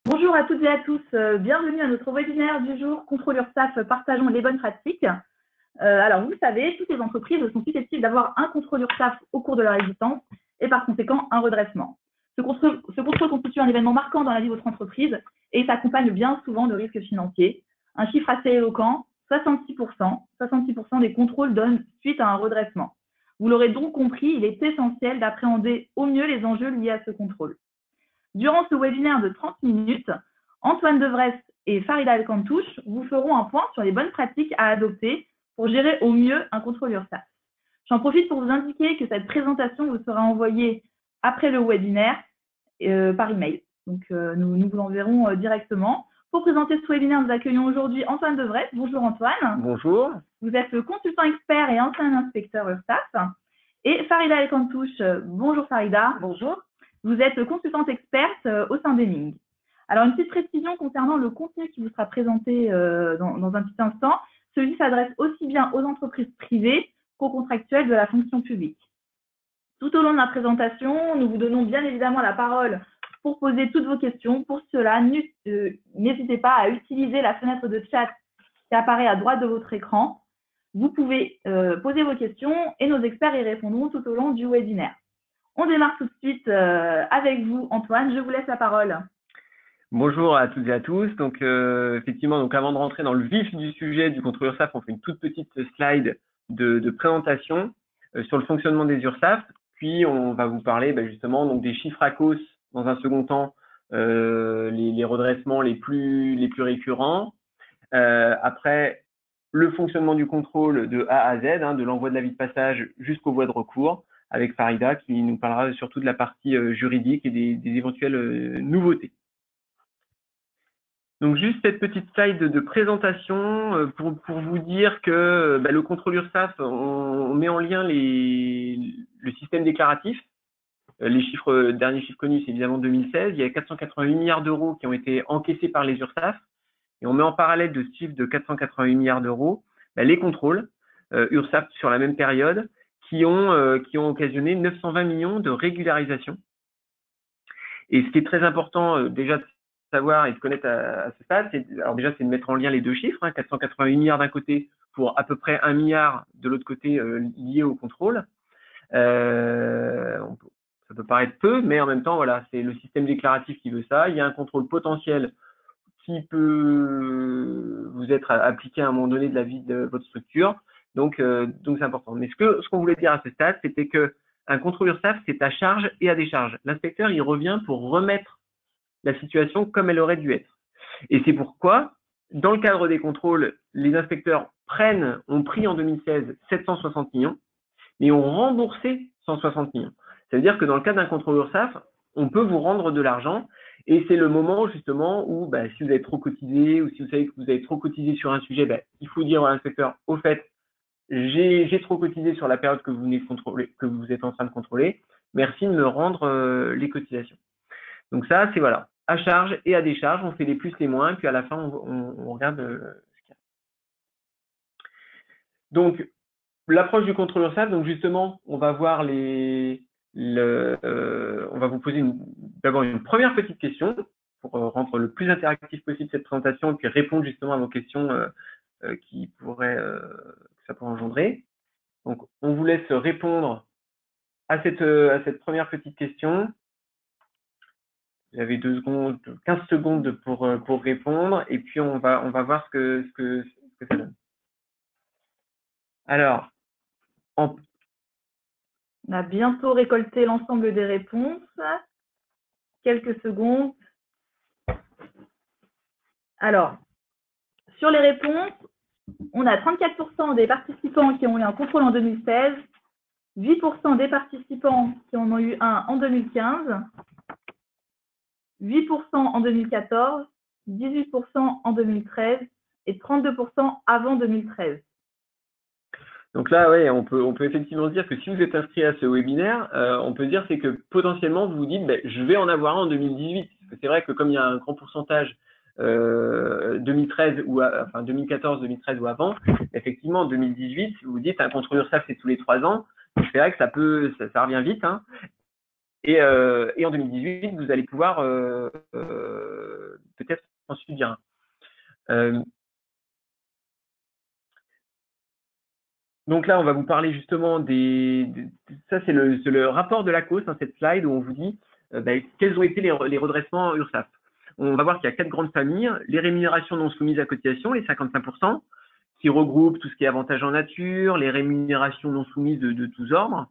Bonjour à toutes et à tous, bienvenue à notre webinaire du jour Contrôle URSSAF, partageons les bonnes pratiques. Alors vous le savez, toutes les entreprises sont susceptibles d'avoir un contrôle URSSAF au cours de leur existence et par conséquent un redressement. Ce contrôle constitue un événement marquant dans la vie de votre entreprise et s'accompagne bien souvent de risques financiers. Un chiffre assez éloquent, 66% des contrôles donnent suite à un redressement. Vous l'aurez donc compris, il est essentiel d'appréhender au mieux les enjeux liés à ce contrôle. Durant ce webinaire de 30 minutes, Antoine Devrest et Farida El-Kantouche vous feront un point sur les bonnes pratiques à adopter pour gérer au mieux un contrôle URSSAF. J'en profite pour vous indiquer que cette présentation vous sera envoyée après le webinaire par email. Donc, nous vous l'enverrons directement. Pour présenter ce webinaire, nous accueillons aujourd'hui Antoine Devrest. Bonjour Antoine. Bonjour. Vous êtes consultant expert et ancien inspecteur URSSAF. Et Farida El-Kantouche. Bonjour Farida. Bonjour. Vous êtes consultante experte au sein d'Eming. Alors, une petite précision concernant le contenu qui vous sera présenté dans un petit instant. Celui-ci s'adresse aussi bien aux entreprises privées qu'aux contractuels de la fonction publique. Tout au long de la présentation, nous vous donnons bien évidemment la parole pour poser toutes vos questions. Pour cela, n'hésitez pas à utiliser la fenêtre de chat qui apparaît à droite de votre écran. Vous pouvez poser vos questions et nos experts y répondront tout au long du webinaire. On démarre tout de suite avec vous, Antoine. Je vous laisse la parole. Bonjour à toutes et à tous. Donc, effectivement, avant de rentrer dans le vif du sujet du contrôle URSSAF, on fait une toute petite slide de présentation sur le fonctionnement des URSSAF. Puis, on va vous parler justement des chiffres à cause dans un second temps, les redressements les plus récurrents. Après, le fonctionnement du contrôle de A à Z, de l'envoi de l'avis de passage jusqu'aux voies de recours, avec Farida qui nous parlera surtout de la partie juridique et des éventuelles nouveautés. Donc juste cette petite slide de présentation pour vous dire que le contrôle URSSAF, on met en lien le système déclaratif. Les derniers chiffres connus, c'est évidemment 2016. Il y a 488 milliards d'euros qui ont été encaissés par les URSSAF. Et on met en parallèle de ce chiffre de 488 milliards d'euros les contrôles URSSAF sur la même période qui ont occasionné 920 millions de régularisations. Et ce qui est très important déjà de savoir et de connaître à ce stade, c'est de mettre en lien les deux chiffres, 488 milliards d'un côté pour à peu près 1 milliard de l'autre côté lié au contrôle. Ça peut paraître peu, mais en même temps, voilà, c'est le système déclaratif qui veut ça. Il y a un contrôle potentiel qui peut vous être appliqué à un moment donné de la vie de votre structure. Donc c'est important. Mais ce qu'on voulait dire à ce stade, c'était que un contrôle URSSAF, c'est à charge et à décharge. L'inspecteur, il revient pour remettre la situation comme elle aurait dû être. Et c'est pourquoi, dans le cadre des contrôles, les inspecteurs ont pris en 2016 760 millions, mais ont remboursé 160 millions. Ça veut dire que dans le cadre d'un contrôle URSSAF, on peut vous rendre de l'argent et c'est le moment justement où si vous avez trop cotisé ou si vous savez que vous avez trop cotisé sur un sujet, il faut dire à l'inspecteur, au fait, j'ai trop cotisé sur la période que vous venez de contrôler, que vous êtes en train de contrôler. Merci de me rendre les cotisations. Donc ça, c'est voilà, à charge et à décharge, on fait les plus, les moins, puis à la fin, on regarde ce qu'il y a. Donc, l'approche du contrôle URSSAF, donc justement, on va voir on va vous poser d'abord une première petite question pour rendre le plus interactif possible cette présentation et puis répondre justement à vos questions que ça pourrait engendrer. Donc, on vous laisse répondre à cette première petite question. Vous avez 15 secondes pour répondre et puis on va voir ce que ça donne. Alors, on a bientôt récolté l'ensemble des réponses. Quelques secondes. Alors, sur les réponses, on a 34% des participants qui ont eu un contrôle en 2016, 8% des participants qui en ont eu un en 2015, 8% en 2014, 18% en 2013 et 32% avant 2013. Donc là, ouais, on peut effectivement dire que si vous êtes inscrit à ce webinaire, on peut dire c'est que potentiellement vous vous dites je vais en avoir un en 2018. Parce que c'est vrai que comme il y a un grand pourcentage 2013 enfin 2014, 2013 ou avant, effectivement en 2018, si vous vous dites un contrôle URSSAF c'est tous les 3 ans, c'est vrai que ça revient vite. Et en 2018, vous allez pouvoir s'en suivira. Donc là, on va vous parler justement ça c'est le rapport de la cause, hein, cette slide où on vous dit quels ont été les redressements URSSAF. On va voir qu'il y a 4 grandes familles. Les rémunérations non soumises à cotisation, les 55%, qui regroupent tout ce qui est avantages en nature, les rémunérations non soumises de tous ordres.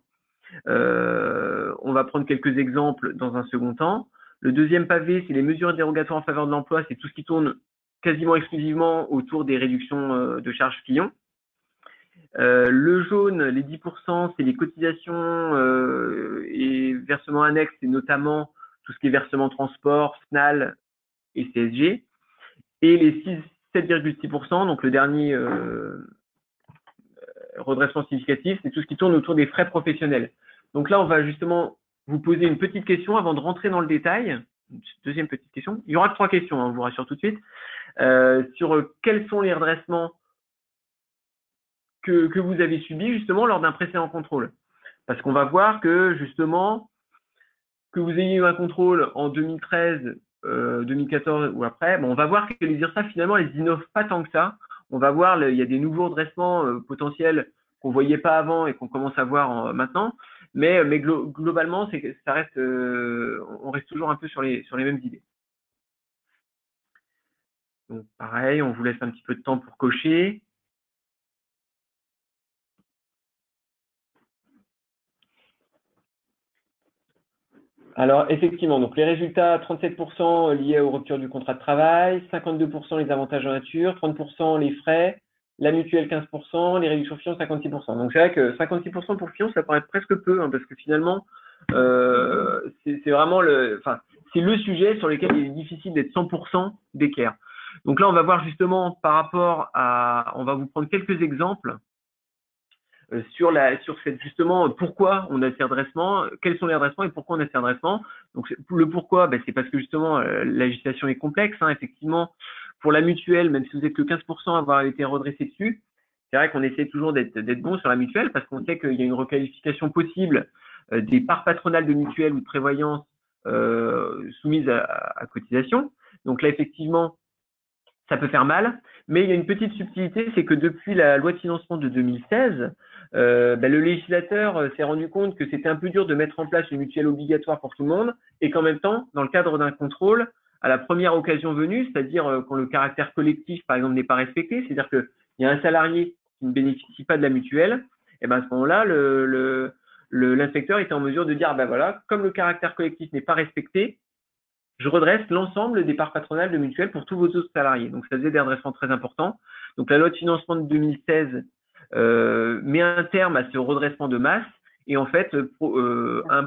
On va prendre quelques exemples dans un second temps. Le deuxième pavé, c'est les mesures dérogatoires en faveur de l'emploi, c'est tout ce qui tourne quasiment exclusivement autour des réductions de charges clients. Le jaune, les 10%, c'est les cotisations et versements annexes, c'est notamment tout ce qui est versement transport, FNAL et CSG. Et les 7,6%, donc le dernier redressement significatif, c'est tout ce qui tourne autour des frais professionnels. Donc là, on va justement vous poser une petite question avant de rentrer dans le détail. Deuxième petite question. Il y aura que 3 questions, hein, on vous rassure tout de suite. Sur quels sont les redressements que vous avez subis justement lors d'un précédent contrôle. Parce qu'on va voir que justement, que vous ayez eu un contrôle en 2013, 2014 ou après, on va voir que les URSSAF finalement, elles innovent pas tant que ça. On va voir, il y a des nouveaux redressements potentiels qu'on voyait pas avant et qu'on commence à voir maintenant. Mais globalement, ça reste, on reste toujours un peu sur les mêmes idées. Donc pareil, on vous laisse un petit peu de temps pour cocher. Alors, effectivement, donc les résultats, 37% liés aux ruptures du contrat de travail, 52% les avantages en nature, 30% les frais, la mutuelle 15%, les réductions Fillon 56%. Donc, c'est vrai que 56% pour Fillon, ça paraît presque peu, hein, parce que finalement, c'est vraiment c'est le sujet sur lequel il est difficile d'être 100% d'équerre. Donc là, on va voir justement par rapport on va vous prendre quelques exemples sur cette justement pourquoi on a ces redressements, quels sont les redressements et pourquoi on a ces redressements. Donc le pourquoi, c'est parce que justement la législation est complexe, hein, effectivement. Pour la mutuelle, même si vous êtes que 15% à avoir été redressé dessus, c'est vrai qu'on essaie toujours d'être bon sur la mutuelle parce qu'on sait qu'il y a une requalification possible des parts patronales de mutuelle ou de prévoyance soumises à cotisation. Donc là, effectivement, ça peut faire mal, mais il y a une petite subtilité, c'est que depuis la loi de financement de 2016, le législateur s'est rendu compte que c'était un peu dur de mettre en place une mutuelle obligatoire pour tout le monde et qu'en même temps, dans le cadre d'un contrôle, à la première occasion venue, c'est-à-dire quand le caractère collectif, par exemple, n'est pas respecté, c'est-à-dire qu'il y a un salarié qui ne bénéficie pas de la mutuelle, et à ce moment-là, l'inspecteur était en mesure de dire, voilà, comme le caractère collectif n'est pas respecté, je redresse l'ensemble des parts patronales de mutuelle pour tous vos autres salariés. Donc, ça faisait des redressements très importants. Donc, la loi de financement de 2016 met un terme à ce redressement de masse et en fait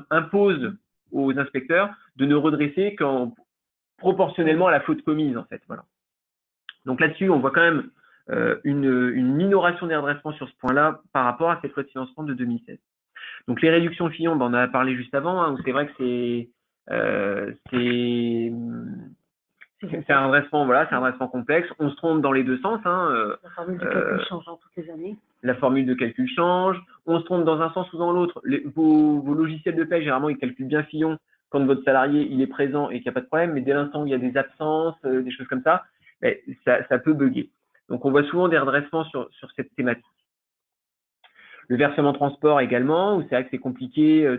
impose aux inspecteurs de ne redresser proportionnellement à la faute commise, en fait. Voilà. Donc là-dessus, on voit quand même une minoration des redressements sur ce point-là par rapport à cette loi de financement de 2016. Donc les réductions Fillon, on en a parlé juste avant, hein, où c'est vrai que c'est un redressement, voilà, c'est un redressement complexe. On se trompe dans les deux sens. Hein, la formule de calcul change toutes les années. La formule de calcul change. On se trompe dans un sens ou dans l'autre. Vos logiciels de paie, généralement, ils calculent bien Fillon quand votre salarié il est présent et qu'il n'y a pas de problème. Mais dès l'instant où il y a des absences, des choses comme ça, ça peut bugger. Donc on voit souvent des redressements sur cette thématique. Le versement transport également, où c'est vrai que c'est compliqué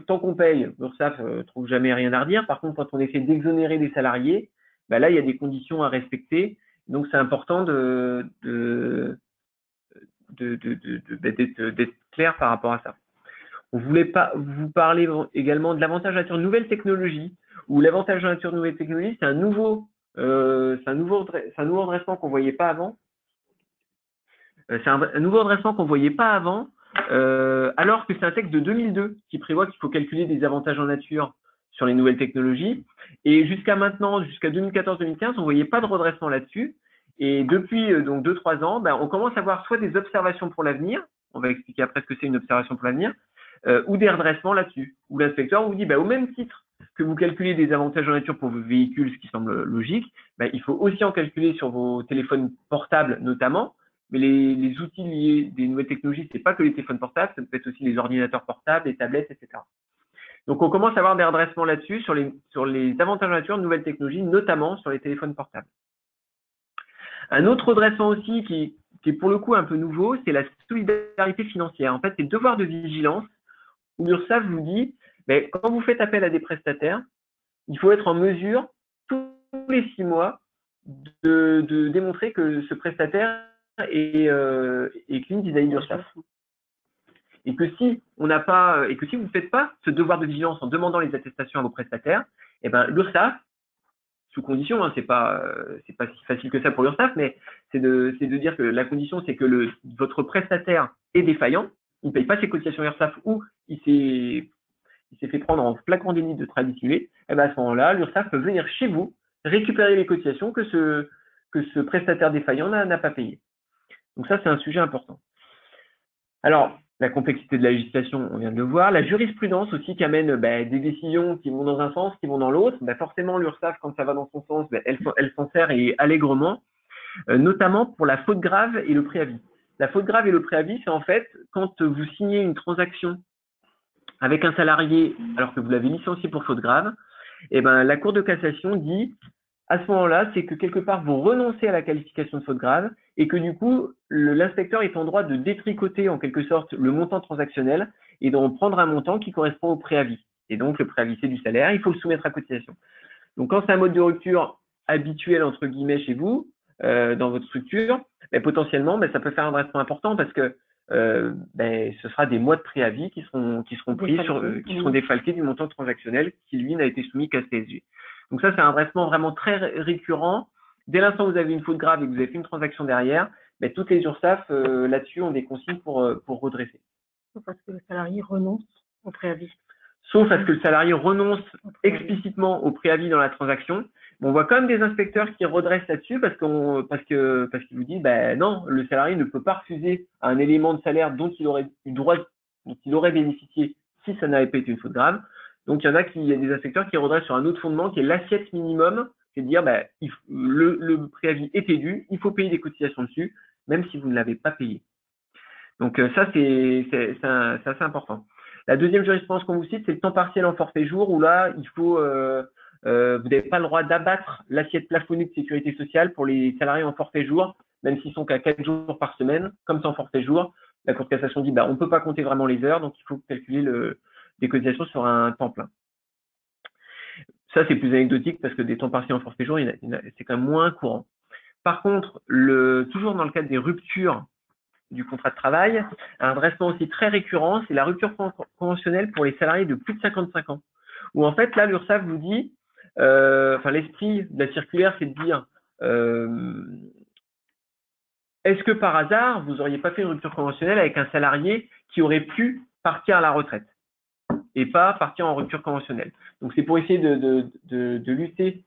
tant qu'on paye, l'URSSAF trouve jamais rien à redire. Par contre, quand on essaie d'exonérer des salariés, là, il y a des conditions à respecter. Donc, c'est important d'être clair par rapport à ça. On voulait pas vous parler également de l'avantage nature de nouvelles technologies, où l'avantage nature de nouvelles technologies, c'est un nouveau redressement qu'on voyait pas avant. C'est un nouveau redressement qu'on ne voyait pas avant, alors que c'est un texte de 2002 qui prévoit qu'il faut calculer des avantages en nature sur les nouvelles technologies. Et jusqu'à maintenant, jusqu'à 2014-2015, on ne voyait pas de redressement là-dessus. Et depuis donc 2-3 ans, on commence à voir soit des observations pour l'avenir, on va expliquer après ce que c'est une observation pour l'avenir, ou des redressements là-dessus, où l'inspecteur vous dit au même titre que vous calculez des avantages en nature pour vos véhicules, ce qui semble logique, il faut aussi en calculer sur vos téléphones portables notamment. Mais les outils liés des nouvelles technologies, c'est pas que les téléphones portables, ça peut être aussi les ordinateurs portables, les tablettes, etc. Donc, on commence à avoir des redressements là-dessus sur les avantages en nature de nouvelles technologies, notamment sur les téléphones portables. Un autre redressement aussi qui est pour le coup un peu nouveau, c'est la solidarité financière. En fait, c'est le devoir de vigilance où l'URSSAF vous dit, mais quand vous faites appel à des prestataires, il faut être en mesure, tous les 6 mois, de démontrer que ce prestataire est clean vis-à-vis de l'URSSAF. Et que si on n'a pas, et que si vous ne faites pas ce devoir de vigilance en demandant les attestations à vos prestataires, eh ben, l'URSSAF, sous condition, hein, c'est pas si facile que ça pour l'URSSAF, mais c'est de dire que la condition, c'est que votre prestataire est défaillant, il ne paye pas ses cotisations URSSAF ou il s'est fait prendre en flagrant délit de travail dissimulé, et ben à ce moment-là, l'URSSAF peut venir chez vous récupérer les cotisations que ce prestataire défaillant n'a pas payé. Donc ça, c'est un sujet important. Alors, la complexité de la législation, on vient de le voir. La jurisprudence aussi qui amène des décisions qui vont dans un sens, qui vont dans l'autre. Forcément, l'URSSAF, quand ça va dans son sens, elle s'en sert et allègrement, notamment pour la faute grave et le préavis. La faute grave et le préavis, c'est en fait quand vous signez une transaction avec un salarié alors que vous l'avez licencié pour faute grave, et la Cour de cassation dit à ce moment-là, c'est que quelque part vous renoncez à la qualification de faute grave et que du coup, l'inspecteur est en droit de détricoter en quelque sorte le montant transactionnel et d'en prendre un montant qui correspond au préavis. Et donc, le préavis, c'est du salaire, il faut le soumettre à cotisation. Donc, quand c'est un mode de rupture habituel, entre guillemets, chez vous, dans votre structure, potentiellement, ça peut faire un redressement important parce que ce sera des mois de préavis qui seront pris qui seront défalqués du montant transactionnel qui, lui, n'a été soumis qu'à CSG. Donc ça, c'est un redressement vraiment très récurrent. Dès l'instant où vous avez une faute grave et que vous avez fait une transaction derrière, toutes les URSSAF là-dessus ont des consignes pour redresser. Sauf parce que le salarié renonce au préavis. Sauf parce que le salarié renonce explicitement au préavis dans la transaction. On voit quand même des inspecteurs qui redressent là-dessus parce qu'ils vous disent non, le salarié ne peut pas refuser un élément de salaire dont il aurait eu droit, dont il aurait bénéficié si ça n'avait pas été une faute grave. Donc il y a des inspecteurs qui redressent sur un autre fondement qui est l'assiette minimum, c'est de dire le préavis était dû, il faut payer des cotisations dessus, même si vous ne l'avez pas payé. Donc ça c'est assez important. La deuxième jurisprudence qu'on vous cite, c'est le temps partiel en forfait jour, où là, il faut, vous n'avez pas le droit d'abattre l'assiette plafonnée de sécurité sociale pour les salariés en forfait jour, même s'ils sont qu'à 4 jours par semaine, comme c'est en forfait jour. La Cour de cassation dit, on ne peut pas compter vraiment les heures, donc il faut calculer des cotisations sur un temps plein. Ça, c'est plus anecdotique parce que des temps partiels en forfait jour, c'est quand même moins courant. Par contre, toujours dans le cadre des ruptures du contrat de travail, un redressement aussi très récurrent, c'est la rupture conventionnelle pour les salariés de plus de 55 ans. Où en fait, là, l'URSSAF vous dit, l'esprit de la circulaire, c'est de dire, est-ce que par hasard, vous n'auriez pas fait une rupture conventionnelle avec un salarié qui aurait pu partir à la retraite et pas partir en rupture conventionnelle. Donc, c'est pour essayer de lutter.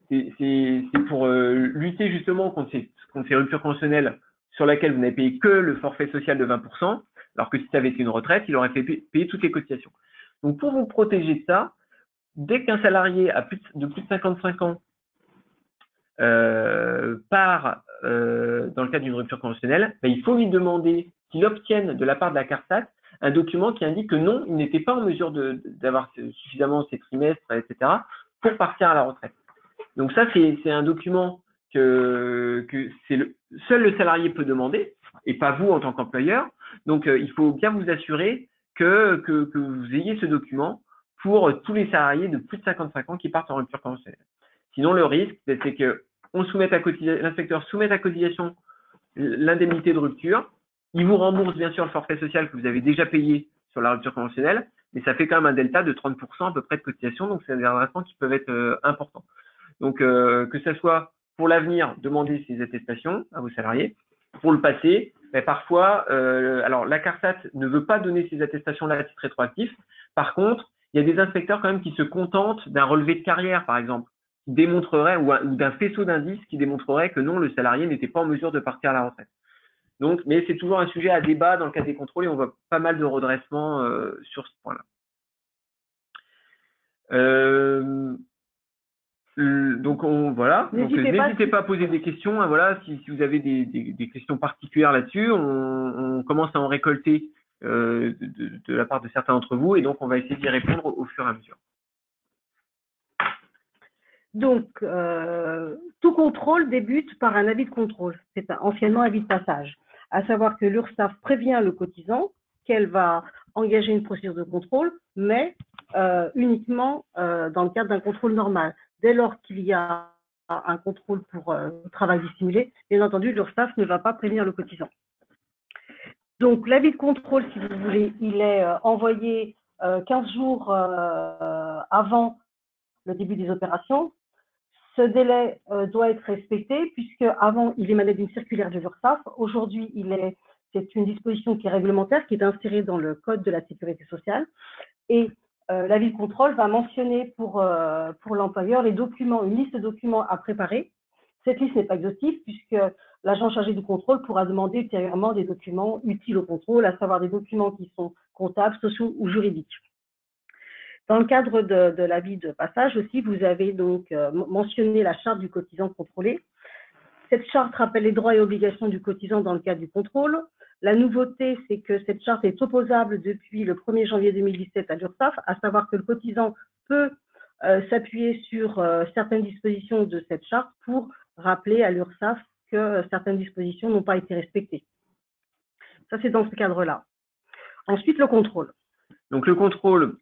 C'est pour lutter justement contre ces ruptures conventionnelles sur laquelle vous n'avez payé que le forfait social de 20%, alors que si ça avait été une retraite, il aurait fait payer toutes les cotisations. Donc, pour vous protéger de ça, dès qu'un salarié de plus de 55 ans part dans le cadre d'une rupture conventionnelle, il faut lui demander qu'il obtienne de la part de la CARSAT un document qui indique que non, il n'était pas en mesure d'avoir suffisamment ses trimestres, etc., pour partir à la retraite. Donc ça, c'est un document que seul le salarié peut demander, et pas vous en tant qu'employeur. Donc, il faut bien vous assurer que vous ayez ce document pour tous les salariés de plus de 55 ans qui partent en rupture conventionnelle. Sinon, le risque, c'est que l'inspecteur soumette à cotisation l'indemnité de rupture. Il vous rembourse bien sûr le forfait social que vous avez déjà payé sur la rupture conventionnelle, mais ça fait quand même un delta de 30% à peu près de cotisation, donc c'est des redressements qui peuvent être importants. Donc, que ce soit pour l'avenir, demandez ces attestations à vos salariés. Pour le passé, parfois, alors la CARSAT ne veut pas donner ces attestations-là à titre rétroactif. Par contre, il y a des inspecteurs quand même qui se contentent d'un relevé de carrière, par exemple, qui démontrerait, ou d'un faisceau d'indices qui démontrerait que non, le salarié n'était pas en mesure de partir à la retraite. Donc, mais c'est toujours un sujet à débat dans le cadre des contrôles et on voit pas mal de redressements sur ce point-là. Donc voilà. N'hésitez pas à poser des questions. Hein, voilà, si vous avez des questions particulières là-dessus, on commence à en récolter de la part de certains d'entre vous, et donc on va essayer d'y répondre au fur et à mesure. Donc, tout contrôle débute par un avis de contrôle. C'est anciennement un avis de passage. À savoir que l'URSSAF prévient le cotisant qu'elle va engager une procédure de contrôle, mais uniquement dans le cadre d'un contrôle normal. Dès lors qu'il y a un contrôle pour travail dissimulé, bien entendu, l'URSSAF ne va pas prévenir le cotisant. Donc, l'avis de contrôle, si vous voulez, il est envoyé 15 jours avant le début des opérations. Ce délai doit être respecté puisque avant il émanait d'une circulaire de l'URSSAF. Aujourd'hui, c'est une disposition qui est réglementaire, qui est insérée dans le Code de la sécurité sociale. Et l'avis de contrôle va mentionner pour l'employeur les documents, une liste de documents à préparer. Cette liste n'est pas exhaustive puisque l'agent chargé du contrôle pourra demander ultérieurement des documents utiles au contrôle, à savoir des documents qui sont comptables, sociaux ou juridiques. Dans le cadre de l'avis de passage aussi, vous avez donc mentionné la charte du cotisant contrôlé. Cette charte rappelle les droits et obligations du cotisant dans le cadre du contrôle. La nouveauté, c'est que cette charte est opposable depuis le 1er janvier 2017 à l'URSSAF, à savoir que le cotisant peut s'appuyer sur certaines dispositions de cette charte pour rappeler à l'URSSAF que certaines dispositions n'ont pas été respectées. Ça, c'est dans ce cadre-là. Ensuite, le contrôle. Donc, le contrôle.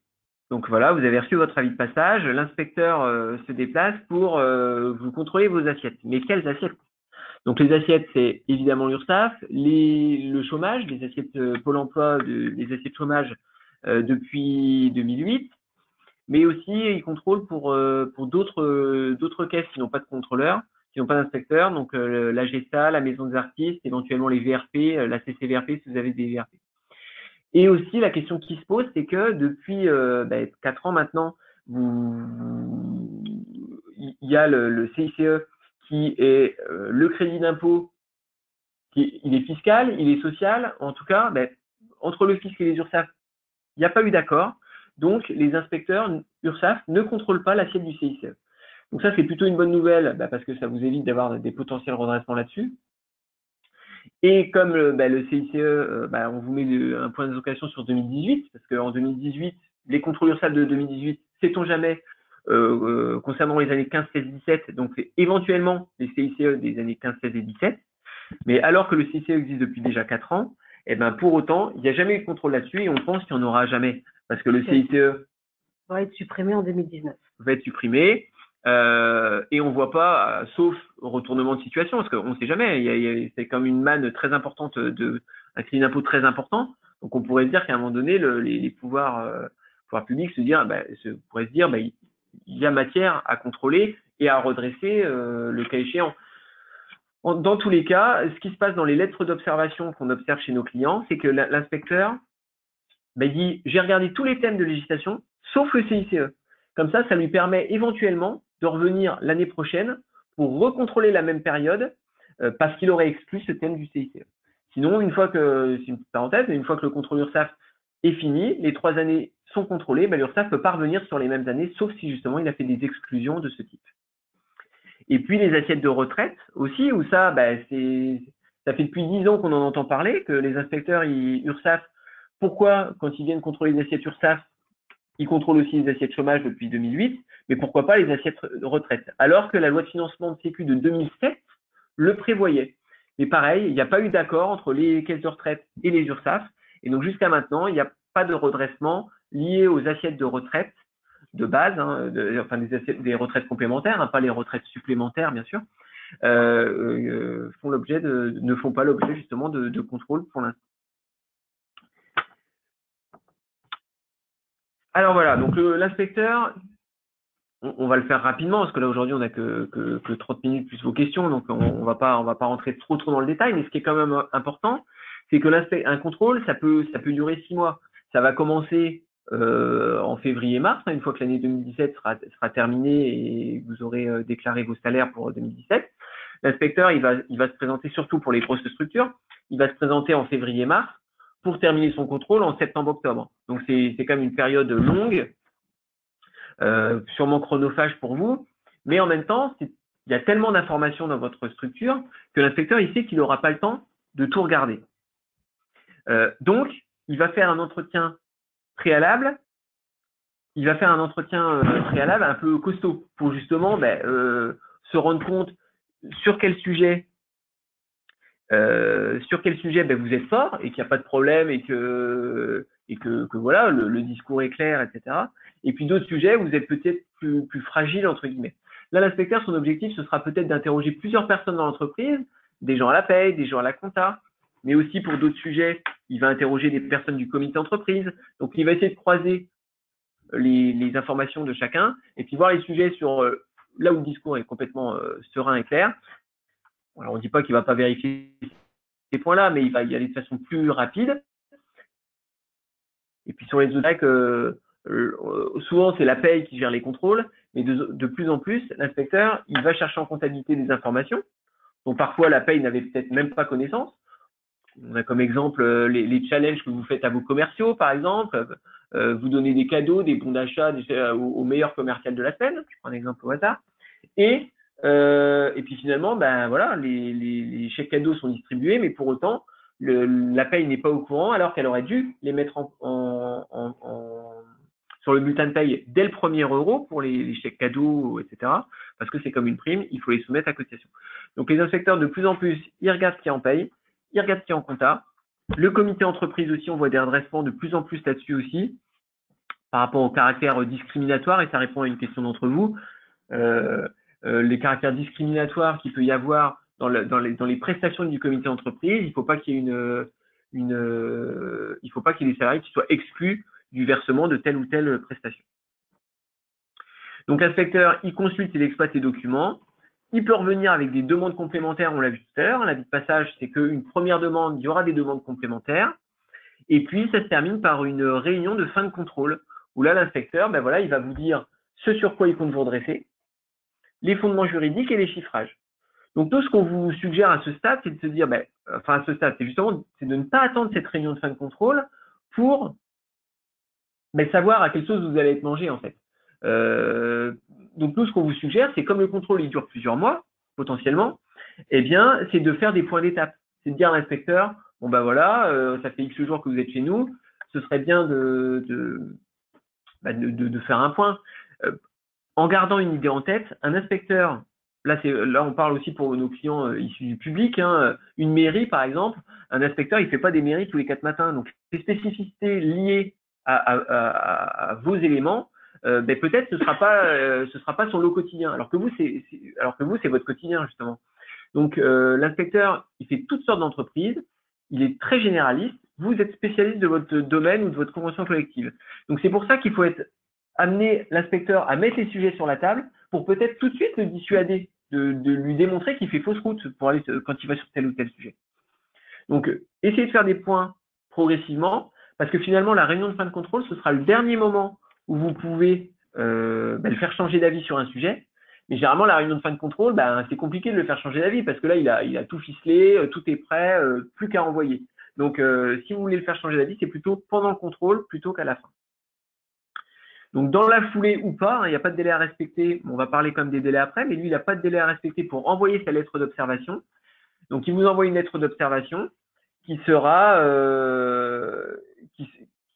Donc voilà, vous avez reçu votre avis de passage, l'inspecteur se déplace pour vous contrôler vos assiettes. Mais quelles assiettes? Donc les assiettes, c'est évidemment l'URSSAF, le chômage, les assiettes Pôle emploi, les assiettes chômage depuis 2008, mais aussi il contrôle pour d'autres caisses qui n'ont pas de contrôleur, qui n'ont pas d'inspecteur, donc la GESA, la Maison des artistes, éventuellement les VRP, la CCVRP si vous avez des VRP. Et aussi, la question qui se pose, c'est que depuis 4 ans maintenant, il y a le CICE qui est le crédit d'impôt, il est fiscal, il est social. En tout cas, entre le fisc et les URSSAF, il n'y a pas eu d'accord. Donc, les inspecteurs URSSAF ne contrôlent pas l'assiette du CICE. Donc ça, c'est plutôt une bonne nouvelle parce que ça vous évite d'avoir des potentiels redressements là-dessus. Et comme le CICE, on vous met un point d'interrogation sur 2018, parce qu'en 2018, les contrôles URSSAF de 2018, sait-on jamais, concernant les années 15, 16, 17, donc c'est éventuellement les CICE des années 15, 16 et 17, mais alors que le CICE existe depuis déjà 4 ans, pour autant, il n'y a jamais eu de contrôle là-dessus et on pense qu'il n'y en aura jamais, parce que le CICE va être supprimé en 2019. Va être supprimé. Et on ne voit pas, sauf retournement de situation, parce qu'on ne sait jamais, c'est comme une manne très importante, un crédit d'impôt très important. Donc on pourrait se dire qu'à un moment donné, les pouvoirs publics pourraient se dire il y a matière à contrôler et à redresser le cas échéant. Dans tous les cas, ce qui se passe dans les lettres d'observation qu'on observe chez nos clients, c'est que l'inspecteur dit j'ai regardé tous les thèmes de législation, sauf le CICE. Comme ça lui permet éventuellement de revenir l'année prochaine pour recontrôler la même période parce qu'il aurait exclu ce thème du CICE. Sinon, c'est une petite parenthèse, une fois que le contrôle URSSAF est fini, les 3 années sont contrôlées, l'URSSAF peut pas revenir sur les mêmes années, sauf si justement il a fait des exclusions de ce type. Et puis les assiettes de retraite aussi, où ça fait depuis 10 ans qu'on en entend parler, que les inspecteurs URSSAF, pourquoi quand ils viennent contrôler les assiettes URSSAF, ils contrôlent aussi les assiettes chômage depuis 2008, mais pourquoi pas les assiettes de retraite? Alors que la loi de financement de Sécu de 2007 le prévoyait. Mais pareil, il n'y a pas eu d'accord entre les caisses de retraite et les URSSAF, et donc jusqu'à maintenant, il n'y a pas de redressement lié aux assiettes de retraite de base, des retraites complémentaires, pas les retraites supplémentaires bien sûr, ne font pas l'objet justement de contrôle pour l'instant. Alors voilà, donc l'inspecteur, on va le faire rapidement parce que là aujourd'hui on n'a que 30 minutes plus vos questions, donc on va pas rentrer trop dans le détail, mais ce qui est quand même important, c'est que un contrôle, ça peut durer 6 mois. Ça va commencer en février-mars, une fois que l'année 2017 sera terminée et vous aurez déclaré vos salaires pour 2017. L'inspecteur, il va se présenter surtout pour les grosses structures, il va se présenter en février-mars pour terminer son contrôle en septembre-octobre. Donc c'est quand même une période longue, sûrement chronophage pour vous, mais en même temps, il y a tellement d'informations dans votre structure que l'inspecteur il sait qu'il n'aura pas le temps de tout regarder. Donc, il va faire un entretien préalable. Il va faire un entretien préalable un peu costaud pour justement se rendre compte sur quel sujet vous êtes fort et qu'il n'y a pas de problème et que voilà, le discours est clair, etc. Et puis d'autres sujets où vous êtes peut-être plus fragile, entre guillemets. Là, l'inspecteur, son objectif, ce sera peut-être d'interroger plusieurs personnes dans l'entreprise, des gens à la paye, des gens à la compta, mais aussi pour d'autres sujets, il va interroger des personnes du comité d'entreprise. Donc, il va essayer de croiser les informations de chacun et puis voir les sujets sur là où le discours est complètement serein et clair. Alors, on ne dit pas qu'il ne va pas vérifier ces points-là, mais il va y aller de façon plus rapide. Et puis sur les autres, souvent c'est la paye qui gère les contrôles, mais de plus en plus, l'inspecteur, il va chercher en comptabilité des informations dont parfois la paye n'avait peut-être même pas connaissance. On a comme exemple les challenges que vous faites à vos commerciaux, par exemple. Vous donnez des cadeaux, des bons d'achat au meilleur commercial de la semaine. Je prends un exemple au hasard. Et puis finalement, voilà, les chèques cadeaux sont distribués, mais pour autant, la paye n'est pas au courant, alors qu'elle aurait dû les mettre sur le bulletin de paye dès le premier euro pour les chèques cadeaux, etc. Parce que c'est comme une prime, il faut les soumettre à cotisation. Donc les inspecteurs, de plus en plus, ils regardent ce qui est en paye, ils regardent ce qui est en compta. Le comité entreprise aussi, on voit des redressements de plus en plus là-dessus aussi, par rapport au caractère discriminatoire, et ça répond à une question d'entre vous. Les caractères discriminatoires qu'il peut y avoir dans les prestations du comité d'entreprise, il ne faut pas qu'il y ait il faut pas qu'il y ait des salariés qui soient exclus du versement de telle ou telle prestation. Donc l'inspecteur, il consulte et il exploite les documents. Il peut revenir avec des demandes complémentaires, on l'a vu tout à l'heure. L'avis de passage, c'est qu'une première demande, il y aura des demandes complémentaires. Et puis, ça se termine par une réunion de fin de contrôle, où là, l'inspecteur, voilà, il va vous dire ce sur quoi il compte vous redresser, les fondements juridiques et les chiffrages. Donc, tout ce qu'on vous suggère à ce stade, c'est de se dire, à ce stade, c'est de ne pas attendre cette réunion de fin de contrôle pour savoir à quelle sauce vous allez être mangé, en fait. Donc, nous, ce qu'on vous suggère, c'est comme le contrôle, il dure plusieurs mois, potentiellement, eh bien, c'est de faire des points d'étape. C'est de dire à l'inspecteur, bon, voilà, ça fait X jours que vous êtes chez nous, ce serait bien de faire un point. En gardant une idée en tête, un inspecteur, là on parle aussi pour nos clients issus du public, une mairie par exemple, un inspecteur il ne fait pas des mairies tous les 4 matins, donc les spécificités liées à vos éléments, peut-être ce sera pas son lot quotidien, alors que vous c'est votre quotidien justement. Donc l'inspecteur il fait toutes sortes d'entreprises, il est très généraliste, vous êtes spécialiste de votre domaine ou de votre convention collective. Donc c'est pour ça qu'il faut amener l'inspecteur à mettre les sujets sur la table pour peut-être tout de suite le dissuader, de lui démontrer qu'il fait fausse route pour aller quand il va sur tel ou tel sujet. Donc, essayez de faire des points progressivement, parce que finalement, la réunion de fin de contrôle, ce sera le dernier moment où vous pouvez le faire changer d'avis sur un sujet. Mais généralement, la réunion de fin de contrôle, c'est compliqué de le faire changer d'avis, parce que là, il a tout ficelé, tout est prêt, plus qu'à envoyer. Donc, si vous voulez le faire changer d'avis, c'est plutôt pendant le contrôle plutôt qu'à la fin. Donc, dans la foulée ou pas, il n'y a pas de délai à respecter. On va parler comme des délais après, mais lui, il n'a pas de délai à respecter pour envoyer sa lettre d'observation. Donc, il vous envoie une lettre d'observation qui sera,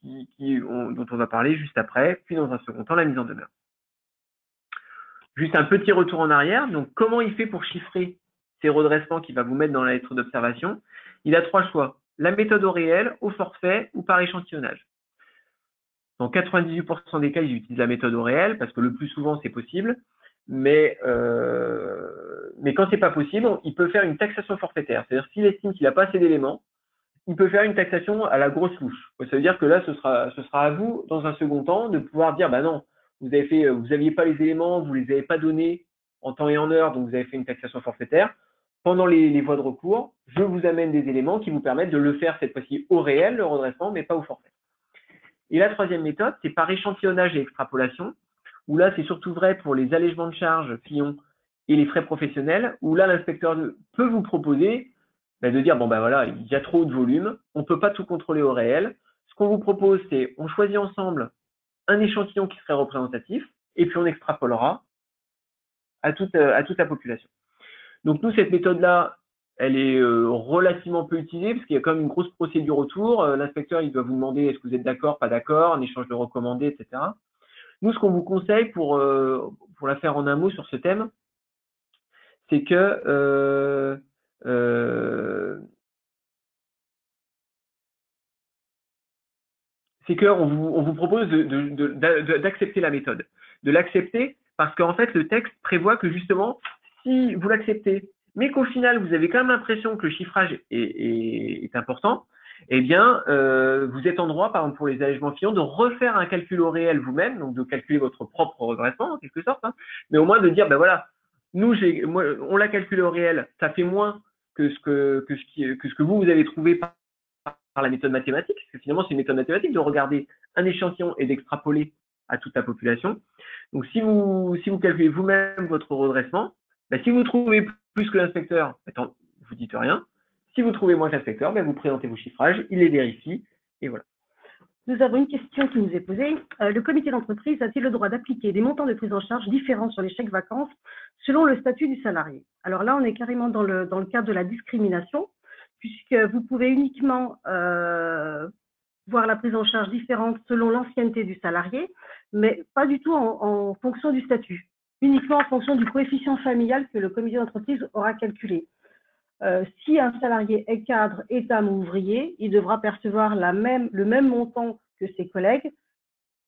dont on va parler juste après, puis dans un second temps, la mise en demeure. Juste un petit retour en arrière. Donc, comment il fait pour chiffrer ces redressements qu'il va vous mettre dans la lettre d'observation? Il a 3 choix. La méthode au réel, au forfait ou par échantillonnage. Dans 98% des cas, ils utilisent la méthode au réel parce que le plus souvent, c'est possible. Mais quand c'est pas possible, il peut faire une taxation forfaitaire. C'est-à-dire s'il estime qu'il n'a pas assez d'éléments, il peut faire une taxation à la grosse louche. Ça veut dire que là, ce sera à vous, dans un second temps, de pouvoir dire, non, vous aviez pas les éléments, vous les avez pas donnés en temps et en heure, donc vous avez fait une taxation forfaitaire. Pendant les voies de recours, je vous amène des éléments qui vous permettent de le faire cette fois-ci au réel, le redressement, mais pas au forfait. Et la troisième méthode, c'est par échantillonnage et extrapolation, où là, c'est surtout vrai pour les allègements de charges Fillon et les frais professionnels, où là, l'inspecteur peut vous proposer de dire, voilà, il y a trop de volume, on ne peut pas tout contrôler au réel. Ce qu'on vous propose, c'est on choisit ensemble un échantillon qui serait représentatif, et puis on extrapolera à toute la population. Donc nous, cette méthode-là, elle est relativement peu utilisée parce qu'il y a quand même une grosse procédure autour. L'inspecteur, il doit vous demander est-ce que vous êtes d'accord, pas d'accord, un échange de recommandés, etc. Nous, ce qu'on vous conseille pour la faire en un mot sur ce thème, c'est que on vous propose d'accepter la méthode, de l'accepter parce qu'en fait le texte prévoit que justement si vous l'acceptez, mais qu'au final vous avez quand même l'impression que le chiffrage est important, eh bien vous êtes en droit, par exemple pour les allègements finaux, de refaire un calcul au réel vous-même, donc de calculer votre propre redressement en quelque sorte, hein, mais au moins de dire ben voilà, on l'a calculé au réel, ça fait moins que ce que vous avez trouvé par la méthode mathématique, parce que finalement c'est une méthode mathématique de regarder un échantillon et d'extrapoler à toute la population. Donc si vous calculez vous-même votre redressement, ben, si vous trouvez plus que l'inspecteur, vous dites rien. Si vous trouvez moins que l'inspecteur, ben, vous présentez vos chiffrages, il les vérifie, et voilà. Nous avons une question qui nous est posée. Le comité d'entreprise a-t-il le droit d'appliquer des montants de prise en charge différents sur les chèques vacances selon le statut du salarié? Alors là, on est carrément dans le cadre de la discrimination, puisque vous pouvez uniquement voir la prise en charge différente selon l'ancienneté du salarié, mais pas du tout en fonction du statut, uniquement en fonction du coefficient familial que le comité d'entreprise aura calculé. Si un salarié est cadre, étam ou ouvrier, il devra percevoir le même montant que ses collègues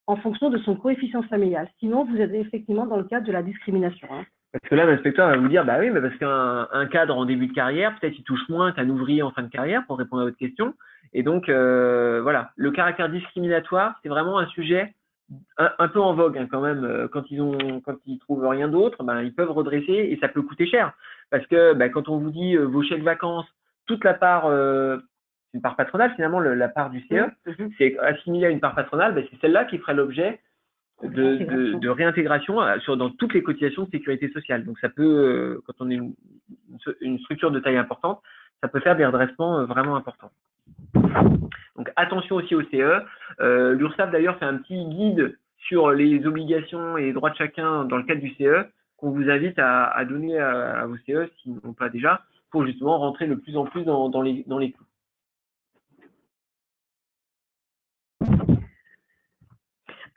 en fonction de son coefficient familial. Sinon, vous êtes effectivement dans le cadre de la discrimination. Hein. Parce que là, l'inspecteur va vous dire, bah oui, mais parce qu'un cadre en début de carrière, peut-être il touche moins qu'un ouvrier en fin de carrière, pour répondre à votre question. Et donc, voilà, le caractère discriminatoire, c'est vraiment un sujet un peu en vogue hein, quand même. Quand ils trouvent rien d'autre, ben, ils peuvent redresser et ça peut coûter cher. Parce que ben, quand on vous dit vos chèques vacances, toute la part, c'est une part patronale finalement, la part du CE, c'est assimilé à une part patronale, ben, c'est celle-là qui ferait l'objet de réintégration dans toutes les cotisations de sécurité sociale. Donc ça peut, quand on est une structure de taille importante, ça peut faire des redressements vraiment importants. Donc attention aussi au CE. L'URSSAF d'ailleurs fait un petit guide sur les obligations et les droits de chacun dans le cadre du CE qu'on vous invite à donner à vos CE s'ils n'ont pas déjà, pour justement rentrer de plus en plus dans les coûts.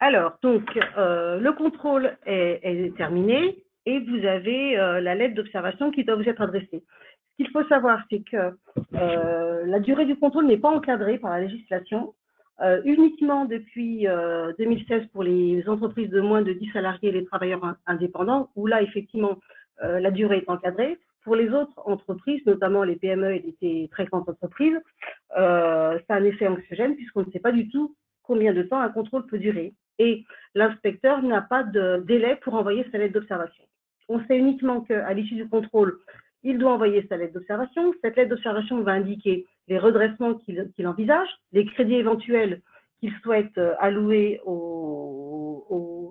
Alors, donc, le contrôle est terminé et vous avez la lettre d'observation qui doit vous être adressée. Ce qu'il faut savoir, c'est que la durée du contrôle n'est pas encadrée par la législation. Uniquement depuis 2016 pour les entreprises de moins de 10 salariés et les travailleurs indépendants, où là, effectivement, la durée est encadrée. Pour les autres entreprises, notamment les PME et les très grandes entreprises, ça a un effet anxiogène puisqu'on ne sait pas du tout combien de temps un contrôle peut durer. Et l'inspecteur n'a pas de délai pour envoyer sa lettre d'observation. On sait uniquement qu'à l'issue du contrôle, il doit envoyer sa lettre d'observation. Cette lettre d'observation va indiquer les redressements qu'il envisage, les crédits éventuels qu'il souhaite allouer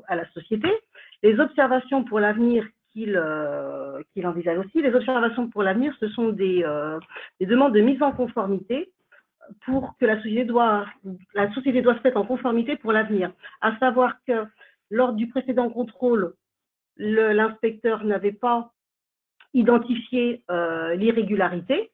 à la société, les observations pour l'avenir qu'il envisage aussi. Les observations pour l'avenir, ce sont des demandes de mise en conformité pour que la société doit se mettre en conformité pour l'avenir. À savoir que lors du précédent contrôle, l'inspecteur n'avait pas identifié l'irrégularité,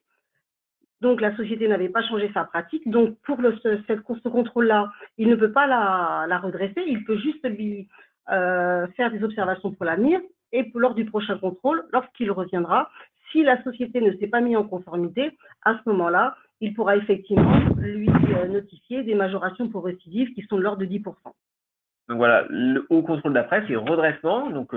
donc la société n'avait pas changé sa pratique. Donc pour ce contrôle-là, il ne peut pas la redresser, il peut juste lui faire des observations pour l'avenir et lors du prochain contrôle, lorsqu'il reviendra, si la société ne s'est pas mise en conformité, à ce moment-là, il pourra effectivement lui notifier des majorations pour récidive qui sont de l'ordre de 10%. Donc voilà, le haut contrôle d'après, c'est redressement, donc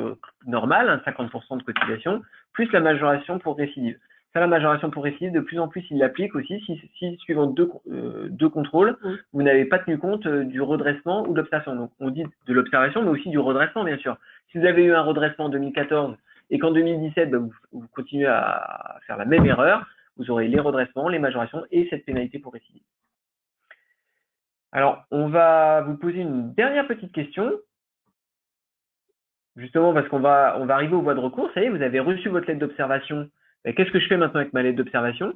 normal, hein, 50% de cotisation, plus la majoration pour récidive. Ça, la majoration pour récidive, de plus en plus, il l'applique aussi si suivant deux contrôles, vous n'avez pas tenu compte du redressement ou de l'observation. Donc on dit de l'observation, mais aussi du redressement, bien sûr. Si vous avez eu un redressement en 2014 et qu'en 2017, vous continuez à faire la même erreur, vous aurez les redressements, les majorations et cette pénalité pour récidive. Alors, on va vous poser une dernière petite question, justement parce qu'on va arriver aux voies de recours. Ça y est, vous avez reçu votre lettre d'observation. Qu'est-ce que je fais maintenant avec ma lettre d'observation?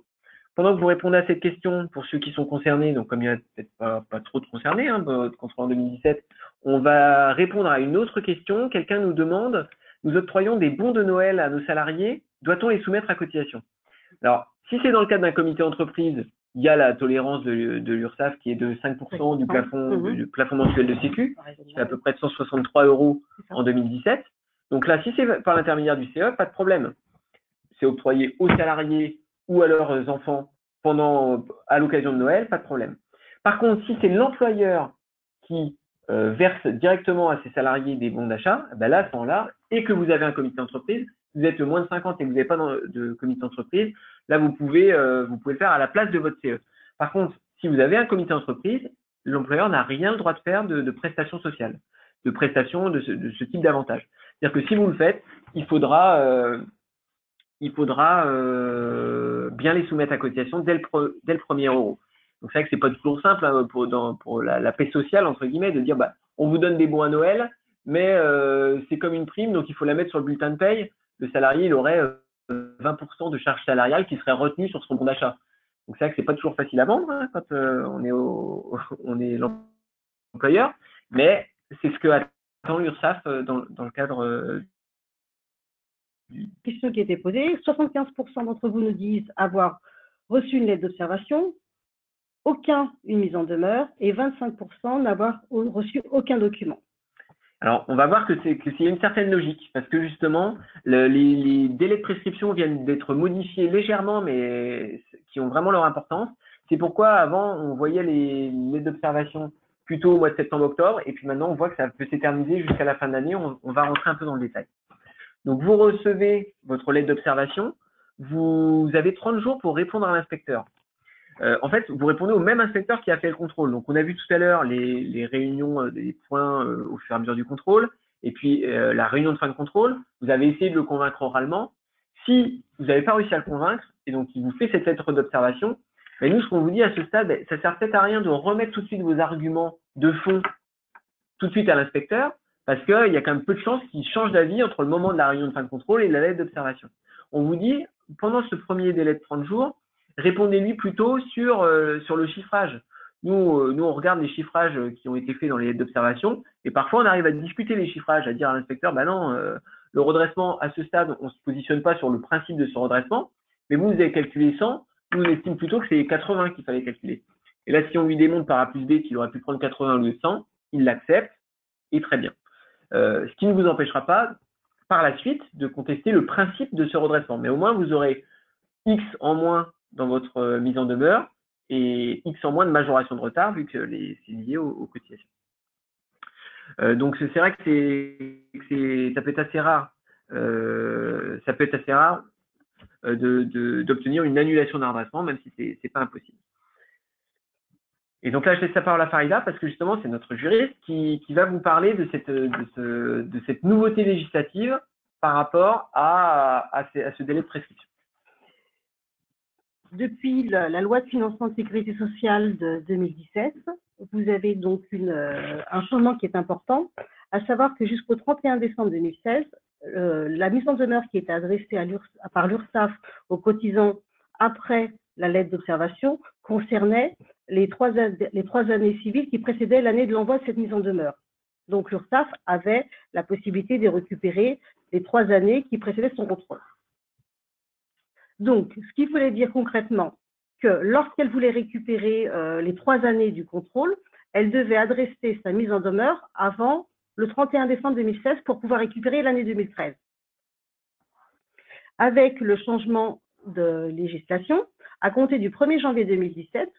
Pendant que vous répondez à cette question, pour ceux qui sont concernés, donc comme il n'y a peut-être pas trop de concernés, hein, votre contrôle en 2017, on va répondre à une autre question. Quelqu'un nous demande, nous octroyons des bons de Noël à nos salariés, doit-on les soumettre à cotisation? Alors, Si c'est dans le cadre d'un comité entreprise, il y a la tolérance de l'URSSAF qui est de 5% du plafond mensuel de Sécu, c'est à peu près de 163 € en 2017. Donc là, si c'est par l'intermédiaire du CE, pas de problème. C'est octroyé aux salariés ou à leurs enfants à l'occasion de Noël, pas de problème. Par contre, si c'est l'employeur qui verse directement à ses salariés des bons d'achat, ben là, à ce moment-là, et que vous avez un comité d'entreprise, vous êtes moins de 50 et que vous n'avez pas de comité d'entreprise, là, vous pouvez le faire à la place de votre CE. Par contre, si vous avez un comité d'entreprise, l'employeur n'a rien le droit de faire de prestations sociales, de prestations de ce type d'avantage. C'est-à-dire que si vous le faites, il faudra bien les soumettre à cotisation dès le premier euro. Donc c'est vrai que c'est pas toujours simple hein, pour la paix sociale entre guillemets de dire on vous donne des bons à Noël, mais c'est comme une prime, donc il faut la mettre sur le bulletin de paye. Le salarié il aurait 20% de charge salariale qui serait retenue sur son bon d'achat. Donc c'est vrai que c'est pas toujours facile à vendre hein, quand on est l'employeur, mais c'est ce que attend l'URSSAF dans le cadre question qui a été posée. 75% d'entre vous nous disent avoir reçu une lettre d'observation, une mise en demeure, et 25% n'avoir reçu aucun document. Alors, on va voir qu'il y a une certaine logique, parce que justement, les délais de prescription viennent d'être modifiés légèrement, mais qui ont vraiment leur importance. C'est pourquoi avant, on voyait les lettres d'observation plutôt au mois de septembre-octobre, et puis maintenant, on voit que ça peut s'éterniser jusqu'à la fin de l'année. On va rentrer un peu dans le détail. Donc, vous recevez votre lettre d'observation, vous avez 30 jours pour répondre à l'inspecteur. En fait, vous répondez au même inspecteur qui a fait le contrôle. Donc, on a vu tout à l'heure les réunions des points au fur et à mesure du contrôle, et puis la réunion de fin de contrôle. Vous avez essayé de le convaincre oralement. Si vous n'avez pas réussi à le convaincre, et donc il vous fait cette lettre d'observation, mais nous, ce qu'on vous dit à ce stade, ça sert peut-être à rien de remettre tout de suite vos arguments de fond tout de suite à l'inspecteur, parce qu'il y a quand même peu de chances qu'il change d'avis entre le moment de la réunion de fin de contrôle et la lettre d'observation. On vous dit, pendant ce premier délai de 30 jours, répondez-lui plutôt sur le chiffrage. Nous, on regarde les chiffrages qui ont été faits dans les lettres d'observation, et parfois on arrive à discuter les chiffrages, à dire à l'inspecteur, non, le redressement, à ce stade, on ne se positionne pas sur le principe de ce redressement, mais vous avez calculé 100, nous on estime plutôt que c'est 80 qu'il fallait calculer. Et là, si on lui démontre par A plus B qu'il aurait pu prendre 80 au lieu de 100, il l'accepte, et très bien. Ce qui ne vous empêchera pas, par la suite, de contester le principe de ce redressement. Mais au moins, vous aurez X en moins dans votre mise en demeure et X en moins de majoration de retard, vu que c'est lié aux cotisations. Donc, c'est vrai que ça peut être assez rare. D'obtenir une annulation d'un redressement, même si c'est pas impossible. Et donc là, je laisse la parole à Farida parce que justement, c'est notre juriste qui va vous parler de cette nouveauté législative par rapport à ce délai de prescription. Depuis la loi de financement de sécurité sociale de 2017, vous avez donc un changement qui est important, à savoir que jusqu'au 31 décembre 2016, la mise en demeure qui est adressée par l'URSSAF aux cotisants après la lettre d'observation concernait les trois années civiles qui précédaient l'année de l'envoi de cette mise en demeure. Donc l'URSSAF avait la possibilité de récupérer les 3 années qui précédaient son contrôle. Donc, ce qui voulait dire concrètement que lorsqu'elle voulait récupérer les 3 années du contrôle, elle devait adresser sa mise en demeure avant le 31 décembre 2016 pour pouvoir récupérer l'année 2013. Avec le changement de législation, à compter du 1er janvier 2017,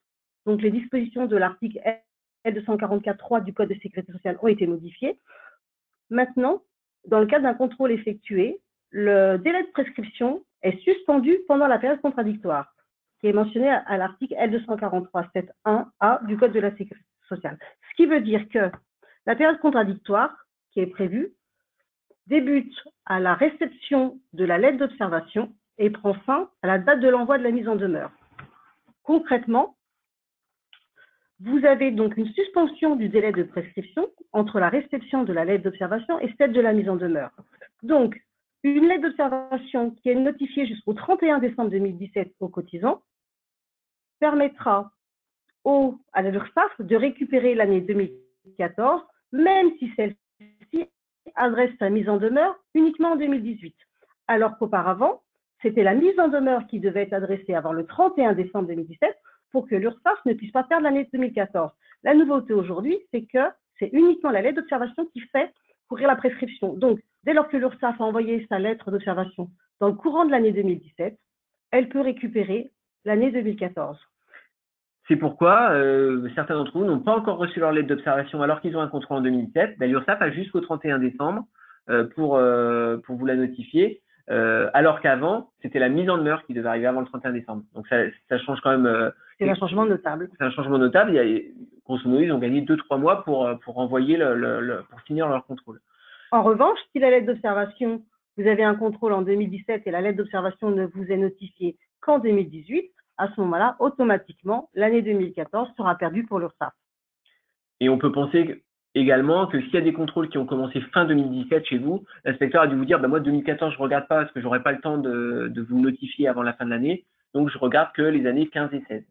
donc les dispositions de l'article L244.3 du Code de sécurité sociale ont été modifiées. Maintenant, dans le cadre d'un contrôle effectué, le délai de prescription est suspendu pendant la période contradictoire, qui est mentionnée à l'article L243.7.1a du Code de la sécurité sociale. Ce qui veut dire que la période contradictoire qui est prévue débute à la réception de la lettre d'observation et prend fin à la date de l'envoi de la mise en demeure. Concrètement, vous avez donc une suspension du délai de prescription entre la réception de la lettre d'observation et celle de la mise en demeure. Donc, une lettre d'observation qui est notifiée jusqu'au 31 décembre 2017 aux cotisants permettra à l'URSSAF de récupérer l'année 2014, même si celle-ci adresse sa mise en demeure uniquement en 2018. Alors qu'auparavant, c'était la mise en demeure qui devait être adressée avant le 31 décembre 2017 pour que l'URSSAF ne puisse pas perdre l'année 2014. La nouveauté aujourd'hui, c'est que c'est uniquement la lettre d'observation qui fait courir la prescription. Donc, dès lors que l'URSSAF a envoyé sa lettre d'observation dans le courant de l'année 2017, elle peut récupérer l'année 2014. C'est pourquoi certains d'entre vous n'ont pas encore reçu leur lettre d'observation alors qu'ils ont un contrôle en 2017. Ben, l'URSSAF a jusqu'au 31 décembre pour vous la notifier, alors qu'avant, c'était la mise en demeure qui devait arriver avant le 31 décembre. Donc ça change quand même. C'est un changement notable. C'est un changement notable. Grosso modo, ils ont gagné 2-3 mois pour envoyer pour finir leur contrôle. En revanche, si la lettre d'observation, vous avez un contrôle en 2017 et la lettre d'observation ne vous est notifiée qu'en 2018, à ce moment-là, automatiquement, l'année 2014 sera perdue pour l'URSSAF. Et on peut penser également que s'il y a des contrôles qui ont commencé fin 2017 chez vous, l'inspecteur a dû vous dire moi 2014 je regarde pas parce que j'aurai pas le temps de vous notifier avant la fin de l'année, donc je regarde que les années 15 et 16,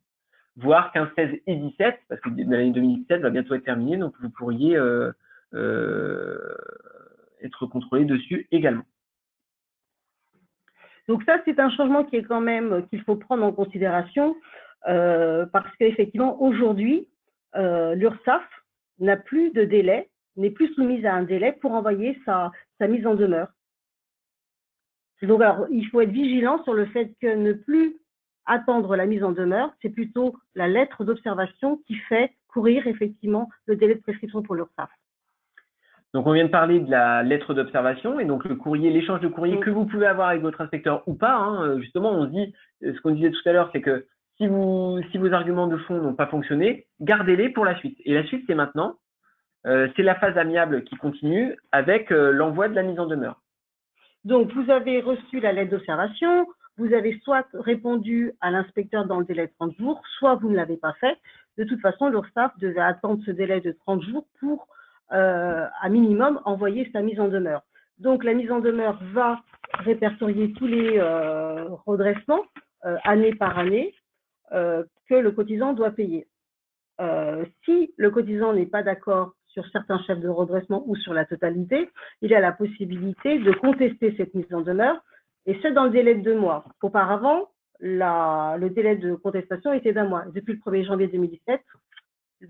voire 15, 16 et 17 parce que l'année 2017 va bientôt être terminée, donc vous pourriez être contrôlé dessus également. Donc ça, c'est un changement qui est quand même qu'il faut prendre en considération parce qu'effectivement, aujourd'hui, l'URSSAF n'a plus de délai, n'est plus soumise à un délai pour envoyer sa mise en demeure. Donc, alors, il faut être vigilant sur le fait que ne plus attendre la mise en demeure, c'est plutôt la lettre d'observation qui fait courir effectivement le délai de prescription pour l'URSSAF. Donc, on vient de parler de la lettre d'observation et donc le courrier, l'échange de courrier que vous pouvez avoir avec votre inspecteur ou pas. Hein. Justement, on se dit, ce qu'on disait tout à l'heure, c'est que si vos arguments de fond n'ont pas fonctionné, gardez-les pour la suite. Et la suite, c'est maintenant. C'est la phase amiable qui continue avec l'envoi de la mise en demeure. Donc, vous avez reçu la lettre d'observation, vous avez soit répondu à l'inspecteur dans le délai de 30 jours, soit vous ne l'avez pas fait. De toute façon, l'URSSAF devait attendre ce délai de 30 jours pour, à minimum, envoyer sa mise en demeure. Donc, la mise en demeure va répertorier tous les redressements, année par année, que le cotisant doit payer. Si le cotisant n'est pas d'accord sur certains chefs de redressement ou sur la totalité, il a la possibilité de contester cette mise en demeure, et ce dans le délai de 2 mois. Auparavant, le délai de contestation était d'1 mois. Depuis le 1er janvier 2017,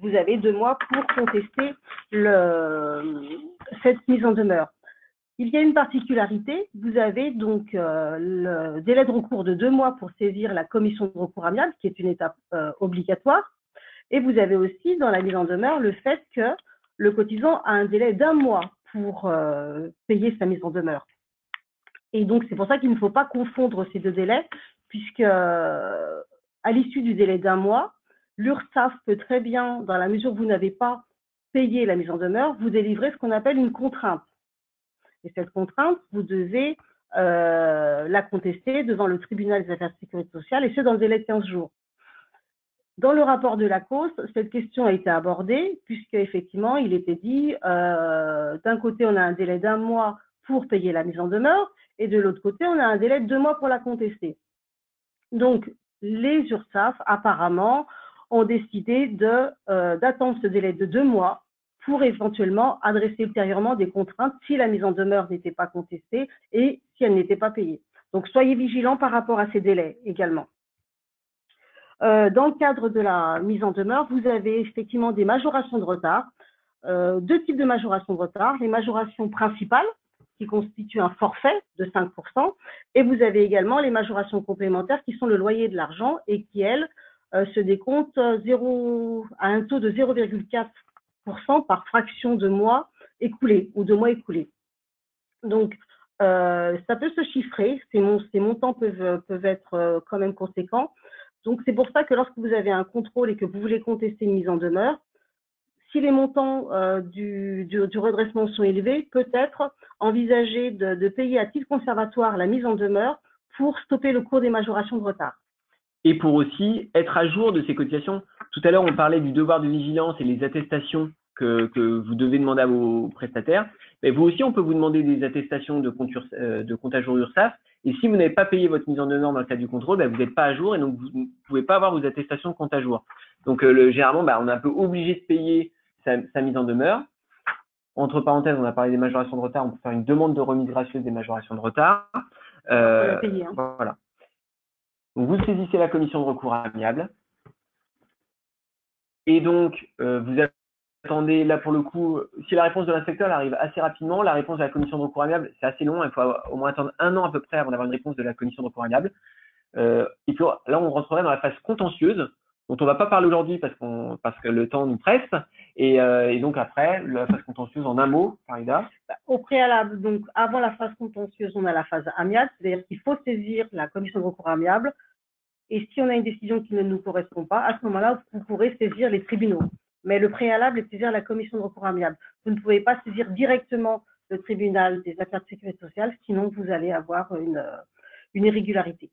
vous avez 2 mois pour contester cette mise en demeure. Il y a une particularité, vous avez donc le délai de recours de 2 mois pour saisir la commission de recours amiable, qui est une étape obligatoire, et vous avez aussi dans la mise en demeure le fait que le cotisant a un délai d'1 mois pour payer sa mise en demeure. Et donc, c'est pour ça qu'il ne faut pas confondre ces deux délais, puisque à l'issue du délai d'1 mois, l'URSSAF peut très bien, dans la mesure où vous n'avez pas payé la mise en demeure, vous délivrer ce qu'on appelle une contrainte. Et cette contrainte, vous devez la contester devant le tribunal des affaires de sécurité sociale, et ce, dans le délai de 15 jours. Dans le rapport de la cause, cette question a été abordée, puisqu'effectivement, il était dit, d'un côté, on a un délai d'1 mois pour payer la mise en demeure, et de l'autre côté, on a un délai de 2 mois pour la contester. Donc, les URSSAF, apparemment, ont décidé d'attendre ce délai de 2 mois pour éventuellement adresser ultérieurement des contraintes si la mise en demeure n'était pas contestée et si elle n'était pas payée. Donc, soyez vigilants par rapport à ces délais également. Dans le cadre de la mise en demeure, vous avez effectivement des majorations de retard, 2 types de majorations de retard, les majorations principales, qui constituent un forfait de 5%, et vous avez également les majorations complémentaires qui sont le loyer de l'argent et qui, elles, se décomptent à un taux de 0,4% par fraction de mois écoulés ou de mois écoulés. Donc, ça peut se chiffrer, ces montants peuvent être quand même conséquents. Donc, c'est pour ça que lorsque vous avez un contrôle et que vous voulez contester une mise en demeure, si les montants du redressement sont élevés, peut-être envisager de payer à titre conservatoire la mise en demeure pour stopper le cours des majorations de retard. Et pour aussi être à jour de ces cotisations. Tout à l'heure, on parlait du devoir de vigilance et les attestations que vous devez demander à vos prestataires. Mais vous aussi, on peut vous demander des attestations de compte à jour URSSAF. Et si vous n'avez pas payé votre mise en demeure dans le cadre du contrôle, vous n'êtes pas à jour et donc vous ne pouvez pas avoir vos attestations de compte à jour. Donc, généralement, on est un peu obligé de payer sa mise en demeure. Entre parenthèses, on a parlé des majorations de retard. On peut faire une demande de remise gracieuse des majorations de retard. la payer, hein. Voilà. Donc, vous saisissez la commission de recours amiable. Et donc, vous attendez, là pour le coup, si la réponse de l'inspecteur arrive assez rapidement, la réponse de la commission de recours amiable, c'est assez long. Il faut au moins attendre 1 an à peu près avant d'avoir une réponse de la commission de recours amiable. Et puis là, on rentrerait dans la phase contentieuse, dont on ne va pas parler aujourd'hui parce que le temps nous presse. Et donc après, la phase contentieuse en un mot, Farida. Au préalable, donc avant la phase contentieuse, on a la phase amiable, c'est-à-dire qu'il faut saisir la commission de recours amiable. Et si on a une décision qui ne nous correspond pas, à ce moment-là, vous pourrez saisir les tribunaux. Mais le préalable est saisir la commission de recours amiable. Vous ne pouvez pas saisir directement le tribunal des affaires de sécurité sociale, sinon vous allez avoir une irrégularité.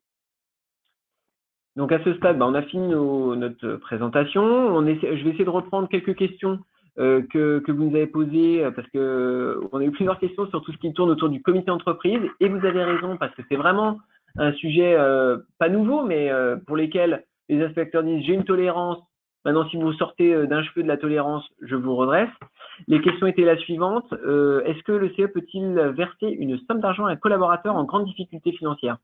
Donc à ce stade, on a fini notre présentation. Je vais essayer de reprendre quelques questions que vous nous avez posées parce que on a eu plusieurs questions sur tout ce qui tourne autour du comité entreprise. Et vous avez raison parce que c'est vraiment un sujet pas nouveau, mais pour lesquels les inspecteurs disent j'ai une tolérance. Maintenant, si vous sortez d'un cheveu de la tolérance, je vous redresse. Les questions étaient la suivante. Est-ce que le CE peut-il verser une somme d'argent à un collaborateur en grande difficulté financière?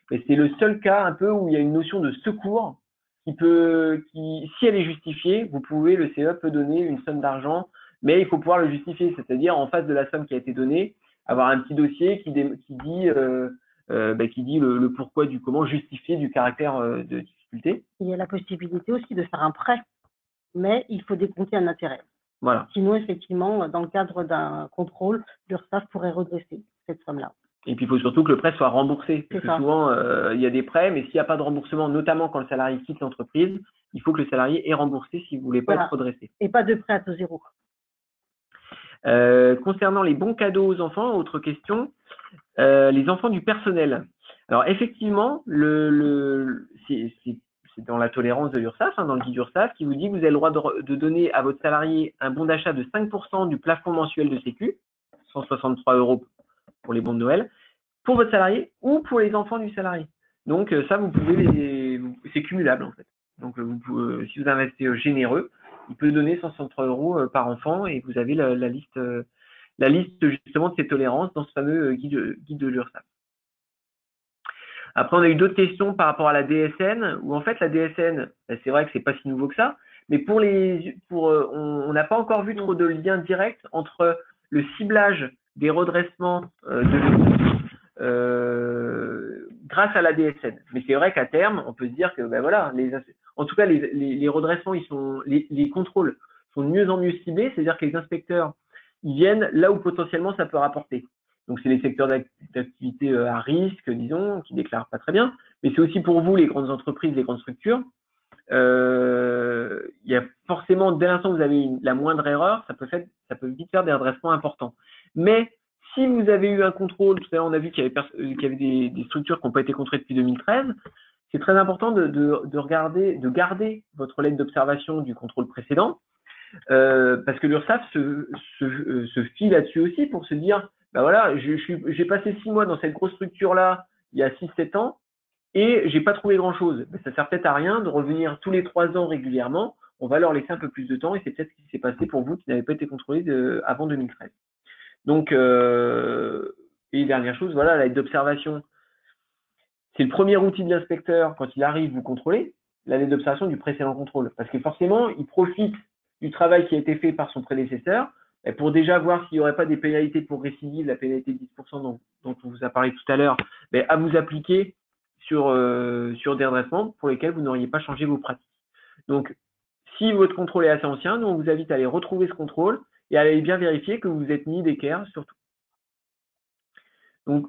C'est le seul cas un peu où il y a une notion de secours si elle est justifiée, le CE peut donner une somme d'argent, mais il faut pouvoir le justifier, c'est-à-dire en face de la somme qui a été donnée, avoir un petit dossier qui dit le pourquoi du comment, justifier du caractère de difficulté. Il y a la possibilité aussi de faire un prêt, mais il faut décompter un intérêt. Voilà. Sinon, effectivement, dans le cadre d'un contrôle, l'URSSAF pourrait redresser cette somme-là. Et puis, il faut surtout que le prêt soit remboursé. Parce que souvent, il y a des prêts, mais s'il n'y a pas de remboursement, notamment quand le salarié quitte l'entreprise, il faut que le salarié ait remboursé s'il ne voulait pas être redressé. Et pas de prêt à taux zéro. Concernant les bons cadeaux aux enfants, autre question, les enfants du personnel. Alors, effectivement, c'est dans la tolérance de l'URSSAF, dans le guide d'URSSAF, qui vous dit que vous avez le droit de donner à votre salarié un bon d'achat de 5% du plafond mensuel de Sécu, 163 € pour les bons de Noël, pour votre salarié ou pour les enfants du salarié. Donc ça, vous pouvez c'est cumulable en fait. Donc si vous avez un resté généreux, il peut donner 163 € par enfant et vous avez la liste justement de ces tolérances dans ce fameux guide de l'URSSAF. Après, on a eu d'autres questions par rapport à la DSN, où en fait la DSN, c'est vrai que c'est pas si nouveau que ça, mais on n'a pas encore vu trop de liens directs entre le ciblage des redressements grâce à la DSN. Mais c'est vrai qu'à terme, on peut se dire que en tout cas les redressements, les contrôles sont de mieux en mieux ciblés, c'est-à-dire que les inspecteurs ils viennent là où potentiellement ça peut rapporter. Donc c'est les secteurs d'activité à risque, disons, qui déclarent pas très bien, mais c'est aussi pour vous les grandes entreprises, les grandes structures. Il y a forcément, dès l'instant où vous avez la moindre erreur, ça peut vite faire des redressements importants. Mais si vous avez eu un contrôle, tout à l'heure on a vu qu'il y avait des structures qui n'ont pas été contrôlées depuis 2013, c'est très important de garder votre lettre d'observation du contrôle précédent, parce que l'URSSAF se fie là-dessus aussi pour se dire, j'ai passé 6 mois dans cette grosse structure-là il y a 6-7 ans, et j'ai pas trouvé grand-chose. Ça sert peut-être à rien de revenir tous les 3 ans régulièrement. On va leur laisser un peu plus de temps et c'est peut-être ce qui s'est passé pour vous qui n'avez pas été contrôlé avant 2013. Donc, et dernière chose, la lettre d'observation, c'est le premier outil de l'inspecteur quand il arrive vous contrôler, la lettre d'observation du précédent contrôle. Parce que forcément, il profite du travail qui a été fait par son prédécesseur pour déjà voir s'il n'y aurait pas des pénalités pour récidive, la pénalité de 10% dont on vous a parlé tout à l'heure, à vous appliquer sur des redressements pour lesquels vous n'auriez pas changé vos pratiques. Donc, si votre contrôle est assez ancien, nous on vous invite à aller retrouver ce contrôle et à aller bien vérifier que vous êtes mis d'équerre surtout. Donc,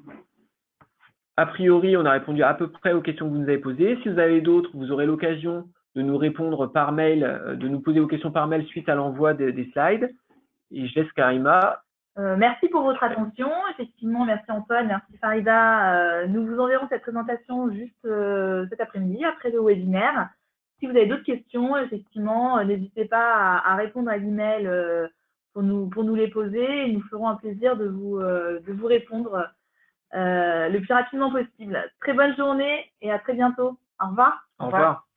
a priori, on a répondu à peu près aux questions que vous nous avez posées. Si vous avez d'autres, vous aurez l'occasion de nous répondre par mail, de nous poser vos questions par mail suite à l'envoi des slides. Et je laisse Karima. Merci pour votre attention. Effectivement, merci Antoine, merci Farida. Nous vous enverrons cette présentation juste cet après-midi, après le webinaire. Si vous avez d'autres questions, effectivement, n'hésitez pas à répondre à l'email pour nous les poser et nous ferons un plaisir de vous répondre le plus rapidement possible. Très bonne journée et à très bientôt. Au revoir. Au revoir.